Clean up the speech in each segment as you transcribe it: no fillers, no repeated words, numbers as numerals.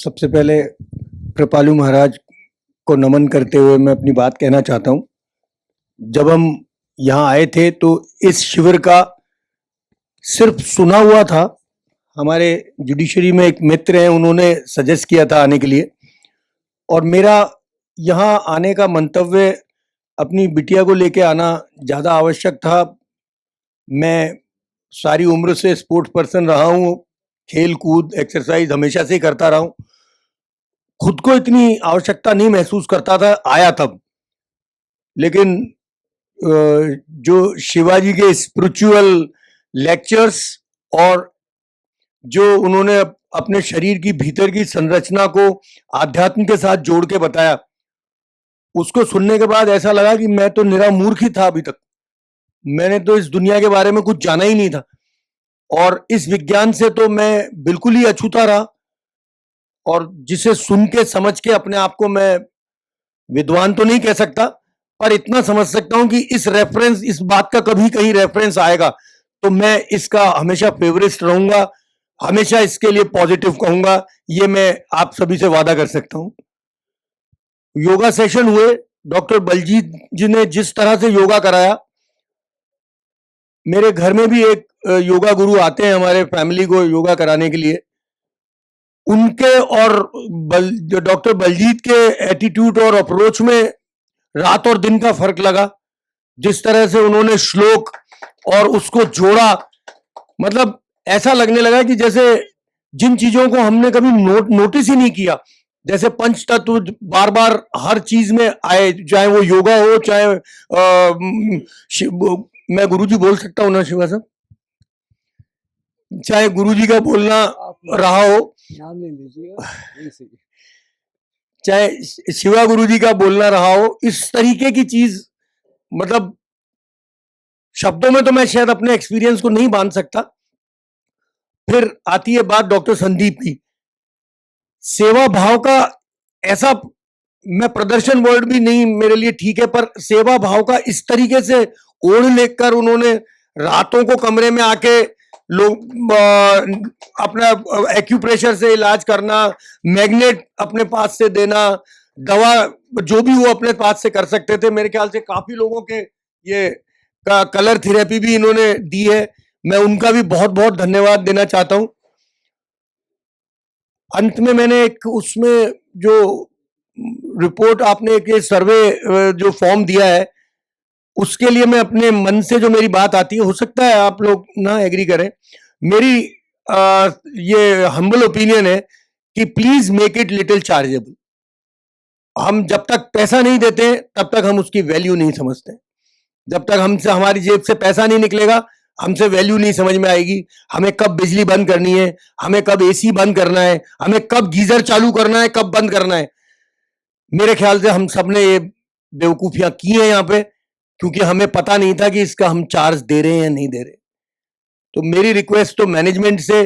सबसे पहले कृपालु महाराज को नमन करते हुए मैं अपनी बात कहना चाहता हूँ। जब हम यहाँ आए थे तो इस शिविर का सिर्फ सुना हुआ था। हमारे जुडिशरी में एक मित्र हैं, उन्होंने सजेस्ट किया था आने के लिए, और मेरा यहाँ आने का मंतव्य अपनी बिटिया को लेके आना ज़्यादा आवश्यक था। मैं सारी उम्र से स्पोर्ट्स पर्सन रहा हूँ, खेल कूद एक्सरसाइज हमेशा से ही करता रहा हूँ। खुद को इतनी आवश्यकता नहीं महसूस करता था आया तब, लेकिन जो शिवाजी के स्पिरिचुअल लेक्चर्स और जो उन्होंने अपने शरीर की भीतर की संरचना को आध्यात्म के साथ जोड़ के बताया, उसको सुनने के बाद ऐसा लगा कि मैं तो निरा मूर्ख ही था। अभी तक मैंने तो इस दुनिया के बारे में कुछ जाना ही नहीं था, और इस विज्ञान से तो मैं बिल्कुल ही अछूता रहा। और जिसे सुन के समझ के अपने आप को मैं विद्वान तो नहीं कह सकता, पर इतना समझ सकता हूं कि इस बात का कभी कहीं रेफरेंस आएगा तो मैं इसका हमेशा फेवरिस्ट रहूंगा, हमेशा इसके लिए पॉजिटिव कहूंगा। ये मैं आप सभी से वादा कर सकता हूं। योगा सेशन हुए, डॉक्टर बलजीत जी ने जिस तरह से योगा कराया, मेरे घर में भी एक योगा गुरु आते हैं हमारे फैमिली को योगा कराने के लिए। उनके और डॉक्टर बलजीत के एटीट्यूड और अप्रोच में रात और दिन का फर्क लगा। जिस तरह से उन्होंने श्लोक और उसको जोड़ा, मतलब ऐसा लगने लगा कि जैसे जिन चीजों को हमने कभी नोटिस ही नहीं किया, जैसे पंच तत्व बार बार हर चीज में आए, चाहे वो योगा हो, चाहे मैं गुरुजी बोल सकता हूं ना शिवा साहब, चाहे गुरुजी का बोलना रहा हो, चाहे शिवा गुरुजी का बोलना रहा हो, इस तरीके की चीज, मतलब शब्दों में तो मैं शायद अपने एक्सपीरियंस को नहीं बांध सकता। फिर आती है बात डॉक्टर संदीप की। सेवा भाव का ऐसा, मैं प्रदर्शन वर्ड भी नहीं मेरे लिए ठीक है, पर सेवा भाव का इस तरीके से ओढ़ लेकर उन्होंने रातों को कमरे में आके लोग अपना एक्यूप्रेशर से इलाज करना, मैग्नेट अपने पास से देना, दवा जो भी वो अपने पास से कर सकते थे। मेरे ख्याल से काफी लोगों के ये कलर थेरेपी भी इन्होंने दी है, मैं उनका भी बहुत बहुत धन्यवाद देना चाहता हूं। अंत में मैंने एक उसमें जो रिपोर्ट आपने एक सर्वे जो फॉर्म दिया है, उसके लिए मैं अपने मन से जो मेरी बात आती है, हो सकता है आप लोग ना एग्री करें, मेरी ये हम्बल ओपिनियन है कि please make it little chargeable. हम जब तक पैसा नहीं देते तब तक हम उसकी वैल्यू नहीं समझते। जब तक हमसे हमारी जेब से पैसा नहीं निकलेगा, हमसे वैल्यू नहीं समझ में आएगी। हमें कब बिजली बंद करनी है, हमें कब एसी बंद करना है, हमें कब गीजर चालू करना है, कब बंद करना है। मेरे ख्याल से हम सब ने ये बेवकूफियां की हैं यहाँ पे, क्योंकि हमें पता नहीं था कि इसका हम चार्ज दे रहे हैं या नहीं दे रहे। तो मेरी रिक्वेस्ट तो मैनेजमेंट से,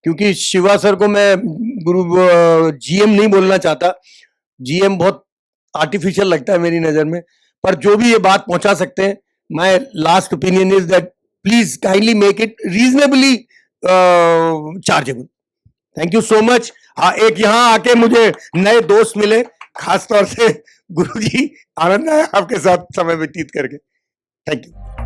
क्योंकि शिवा सर को मैं गुरु जीएम नहीं बोलना चाहता, जीएम बहुत आर्टिफिशियल लगता है मेरी नजर में, पर जो भी ये बात पहुंचा सकते हैं, my last opinion is that please kindly make it reasonably chargeable. Thank you so much. हाँ, एक यहाँ आके मुझे नए दोस्त मिले, खासतौर से गुरुजी, आनंद आया आपके साथ समय व्यतीत करके। Thank you.